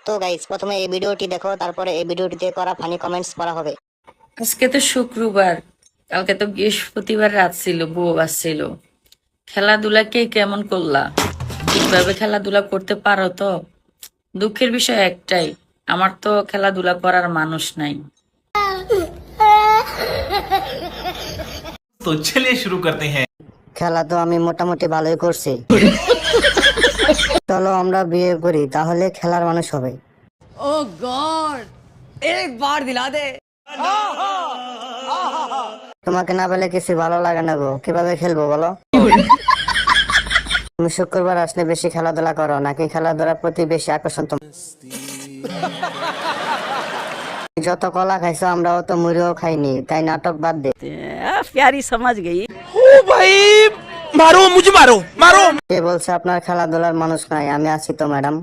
তো গাইস প্রথমে এই ভিডিওটি দেখো, তারপরে এই ভিডিওটিতে করা ফানি কমেন্টস করা হবে। আজকে তো শুক্রবার, কালকে তো বৃহস্পতিবার রাত ছিল, বউ আসছিল। খেলাধুলা কে কেমন করলা? ঠিকভাবে খেলাধুলা করতে পারো তো? দুঃখের বিষয় একটাই, আমার তো খেলাধুলা করার মানুষ নাই। तो चलिए शुरू करते हैं। খেলা তো আমি মোটামুটি ভালোই করছি। চলো আমরা বিয়ে করি, তাহলে খেলার মানুষ হবে। ओह गॉड एक बार दिला दे। তোমাকে না পেলে কিছু ভালো লাগে না গো, কিভাবে খেলবো বলো? তুমি শুক্রবার আসলে বেশি খেলাধুলা করো নাকি খেলাধুলার প্রতি বেশি আকর্ষণ তোমার? যত কলা খাইছো আমরা অত মুড়িও খাইনি, তাই নাটক বাদ দে। प्यारी समझ गई। मारो मुझे, मारो मारो। কে বলছে আপনার খেলাধুলার মানুষ নাই? আমি আছি তো ম্যাডাম।